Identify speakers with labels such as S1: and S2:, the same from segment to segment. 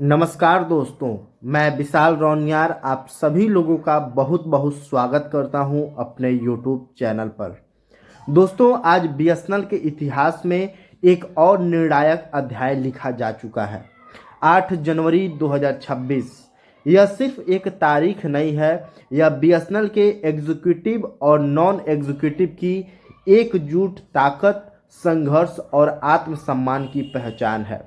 S1: नमस्कार दोस्तों, मैं विशाल रौनियार आप सभी लोगों का बहुत बहुत स्वागत करता हूं अपने YouTube चैनल पर। दोस्तों, आज बीएसएनएल के इतिहास में एक और निर्णायक अध्याय लिखा जा चुका है। 8 जनवरी 2026। यह सिर्फ एक तारीख नहीं है, यह बीएसएनएल के एग्जीक्यूटिव और नॉन एग्जीक्यूटिव की एकजुट ताकत, संघर्ष और आत्मसम्मान की पहचान है।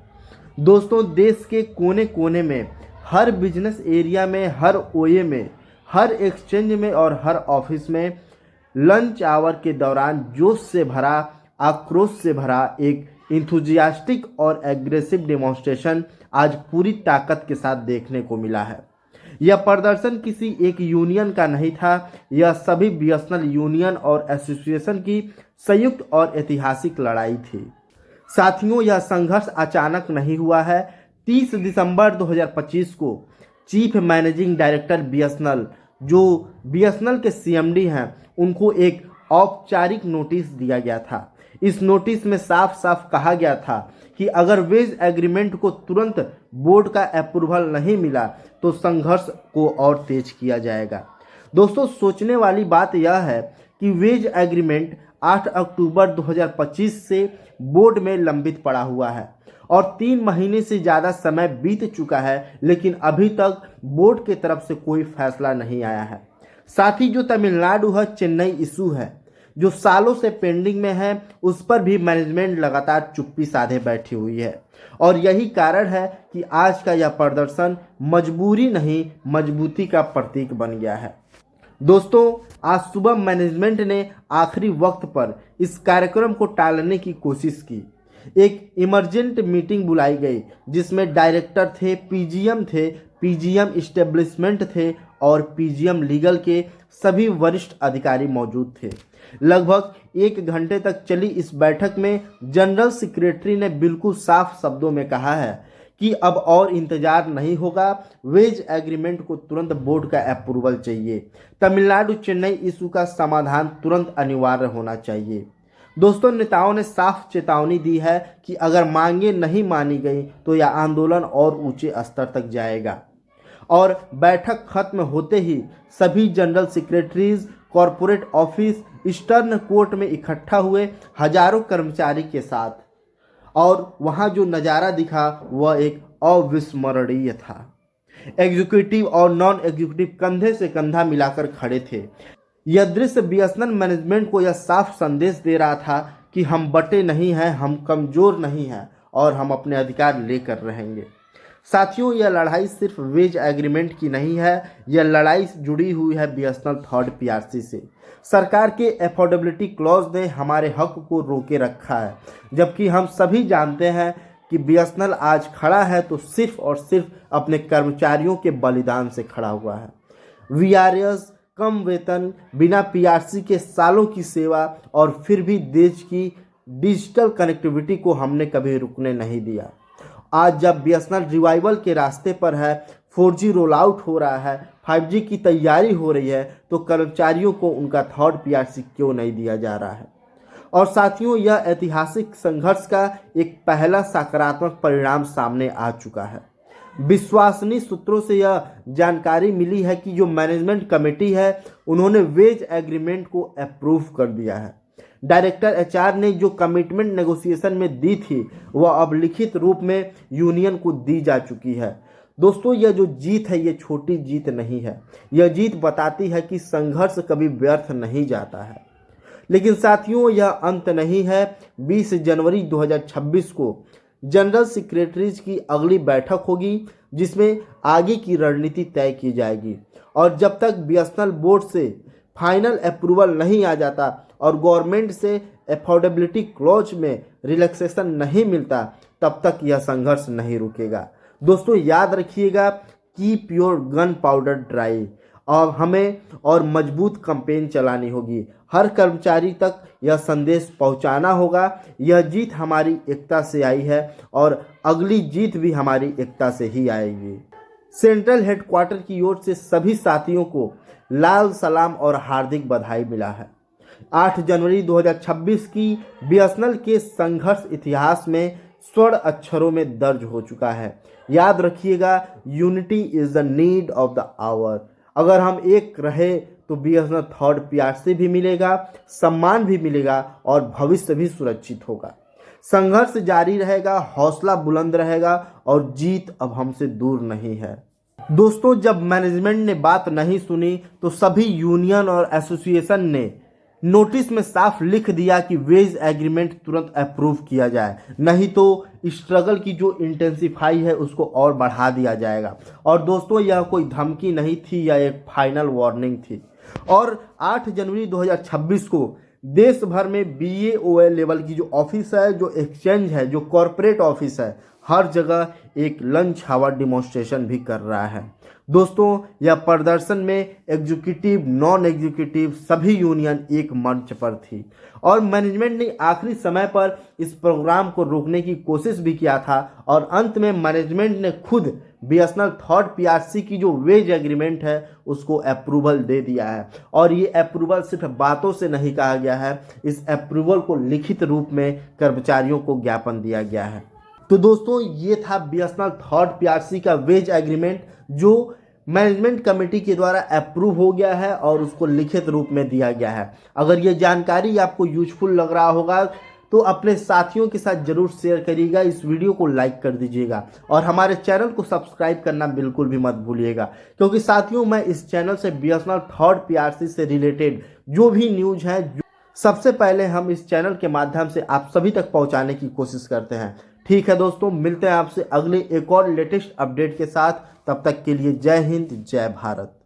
S1: दोस्तों, देश के कोने कोने में, हर बिजनेस एरिया में, हर ओए में, हर एक्सचेंज में और हर ऑफिस में लंच आवर के दौरान जोश से भरा, आक्रोश से भरा एक इंथुजियास्टिक और एग्रेसिव डेमोन्स्ट्रेशन आज पूरी ताकत के साथ देखने को मिला है। यह प्रदर्शन किसी एक यूनियन का नहीं था, यह सभी बीएसएनएल यूनियन और एसोसिएशन की संयुक्त और ऐतिहासिक लड़ाई थी। साथियों, यह संघर्ष अचानक नहीं हुआ है। 30 दिसंबर 2025 को चीफ मैनेजिंग डायरेक्टर बीएसएनएल, जो बीएसएनएल के सीएमडी हैं, उनको एक औपचारिक नोटिस दिया गया था। इस नोटिस में साफ साफ कहा गया था कि अगर वेज एग्रीमेंट को तुरंत बोर्ड का अप्रूवल नहीं मिला तो संघर्ष को और तेज किया जाएगा। दोस्तों, सोचने वाली बात यह है कि वेज एग्रीमेंट 8 अक्टूबर 2025 से बोर्ड में लंबित पड़ा हुआ है और 3 महीने से ज़्यादा समय बीत चुका है, लेकिन अभी तक बोर्ड की तरफ से कोई फैसला नहीं आया है। साथ ही जो तमिलनाडु है चेन्नई इशू है, जो सालों से पेंडिंग में है, उस पर भी मैनेजमेंट लगातार चुप्पी साधे बैठी हुई है और यही कारण है कि आज का यह प्रदर्शन मजबूरी नहीं, मजबूती का प्रतीक बन गया है। दोस्तों, आज सुबह मैनेजमेंट ने आखिरी वक्त पर इस कार्यक्रम को टालने की कोशिश की। एक इमरजेंट मीटिंग बुलाई गई जिसमें डायरेक्टर थे, पीजीएम थे, पीजीएम इस्टेब्लिशमेंट थे और पीजीएम लीगल के सभी वरिष्ठ अधिकारी मौजूद थे। लगभग 1 घंटे तक चली इस बैठक में जनरल सेक्रेटरी ने बिल्कुल साफ शब्दों में कहा है कि अब और इंतजार नहीं होगा, वेज एग्रीमेंट को तुरंत बोर्ड का अप्रूवल चाहिए। तमिलनाडु चेन्नई इशू का समाधान तुरंत अनिवार्य होना चाहिए। दोस्तों, नेताओं ने साफ चेतावनी दी है कि अगर मांगे नहीं मानी गई तो यह आंदोलन और ऊंचे स्तर तक जाएगा। और बैठक खत्म होते ही सभी general secretaries corporate office eastern court में इकट्ठा हुए हजारों कर्मचारी के साथ, और वहां जो नज़ारा दिखा वह एक अविस्मरणीय था। एग्जीक्यूटिव और नॉन एग्जीक्यूटिव कंधे से कंधा मिलाकर खड़े थे। यह दृश्य बीएसएनएल मैनेजमेंट को यह साफ संदेश दे रहा था कि हम बटे नहीं हैं, हम कमज़ोर नहीं हैं और हम अपने अधिकार लेकर रहेंगे। साथियों, यह लड़ाई सिर्फ वेज एग्रीमेंट की नहीं है, यह लड़ाई जुड़ी हुई है बीएसएनएल थर्ड पीआरसी से। सरकार के अफोर्डेबिलिटी क्लॉज ने हमारे हक को रोके रखा है, जबकि हम सभी जानते हैं कि बीएसएनएल आज खड़ा है तो सिर्फ और सिर्फ अपने कर्मचारियों के बलिदान से खड़ा हुआ है। वीआरएस, कम वेतन, बिना पीआरसी के सालों की सेवा और फिर भी देश की डिजिटल कनेक्टिविटी को हमने कभी रुकने नहीं दिया। आज जब बीएसएनएल रिवाइवल के रास्ते पर है, 4G रोल आउट हो रहा है, 5G की तैयारी हो रही है, तो कर्मचारियों को उनका थर्ड पीआरसी क्यों नहीं दिया जा रहा है। और साथियों, यह ऐतिहासिक संघर्ष का एक पहला सकारात्मक परिणाम सामने आ चुका है। विश्वसनीय सूत्रों से यह जानकारी मिली है कि जो मैनेजमेंट कमेटी है, उन्होंने वेज एग्रीमेंट को अप्रूव कर दिया है। डायरेक्टर एचआर ने जो कमिटमेंट नेगोशिएशन में दी थी वह अब लिखित रूप में यूनियन को दी जा चुकी है। दोस्तों, यह जो जीत है ये छोटी जीत नहीं है, यह जीत बताती है कि संघर्ष कभी व्यर्थ नहीं जाता है। लेकिन साथियों, यह अंत नहीं है। 20 जनवरी 2026 को जनरल सेक्रेटरीज की अगली बैठक होगी जिसमें आगे की रणनीति तय की जाएगी। और जब तक बीएसएनएल बोर्ड से फाइनल अप्रूवल नहीं आ जाता और गवर्नमेंट से अफोर्डेबिलिटी क्लॉज में रिलैक्सेशन नहीं मिलता, तब तक यह संघर्ष नहीं रुकेगा। दोस्तों, याद रखिएगा, keep your gun powder dry. और हमें और मजबूत कैंपेन चलानी होगी, हर कर्मचारी तक यह संदेश पहुंचाना होगा। यह जीत हमारी एकता से आई है और अगली जीत भी हमारी एकता से ही आएगी। सेंट्रल हेडक्वार्टर की ओर से सभी साथियों को लाल सलाम और हार्दिक बधाई मिला है। 8 जनवरी 2026 की बीएसएनएल के संघर्ष इतिहास में स्वर्ण अक्षरों में दर्ज हो चुका है। याद रखिएगा, unity is the need of the hour. अगर हम एक रहे तो बीएसएनएल थर्ड पीआरसी भी मिलेगा, सम्मान भी मिलेगा और भविष्य भी सुरक्षित होगा। संघर्ष जारी रहेगा, हौसला बुलंद रहेगा और जीत अब हमसे दूर नहीं है। दोस्तों, जब मैनेजमेंट ने बात नहीं सुनी तो सभी यूनियन और एसोसिएशन ने नोटिस में साफ लिख दिया कि वेज एग्रीमेंट तुरंत अप्रूव किया जाए, नहीं तो स्ट्रगल की जो इंटेंसिफाई है उसको और बढ़ा दिया जाएगा। और दोस्तों, यह कोई धमकी नहीं थी, यह एक फाइनल वार्निंग थी। और 8 जनवरी 2026 को देश भर में बीएओएल लेवल की जो ऑफिस है, जो एक्सचेंज है, जो कॉरपोरेट ऑफिस है, हर जगह एक लंच आवर डिमॉन्स्ट्रेशन भी कर रहा है। दोस्तों, यह प्रदर्शन में एग्जीक्यूटिव, नॉन एग्जीक्यूटिव सभी यूनियन एक मंच पर थी और मैनेजमेंट ने आखिरी समय पर इस प्रोग्राम को रोकने की कोशिश भी किया था और अंत में मैनेजमेंट ने खुद बीएसएनएल थर्ड पीआरसी की जो वेज एग्रीमेंट है उसको अप्रूवल दे दिया है। और ये अप्रूवल सिर्फ बातों से नहीं कहा गया है, इस अप्रूवल को लिखित रूप में कर्मचारियों को ज्ञापन दिया गया है। तो दोस्तों, ये था बीएसएनएल थर्ड पीआरसी का वेज एग्रीमेंट जो मैनेजमेंट कमेटी के द्वारा अप्रूव हो गया है और उसको लिखित रूप में दिया गया है। अगर ये जानकारी आपको यूजफुल लग रहा होगा तो अपने साथियों के साथ जरूर शेयर करिएगा, इस वीडियो को लाइक कर दीजिएगा और हमारे चैनल को सब्सक्राइब करना बिल्कुल भी मत भूलिएगा, क्योंकि साथियों मैं इस चैनल से बीएसएनएल थर्ड पीआरसी से रिलेटेड जो भी न्यूज है सबसे पहले हम इस चैनल के माध्यम से आप सभी तक पहुंचाने की कोशिश करते हैं। ठीक है दोस्तों, मिलते हैं आपसे अगले एक और लेटेस्ट अपडेट के साथ। तब तक के लिए जय हिंद, जय भारत।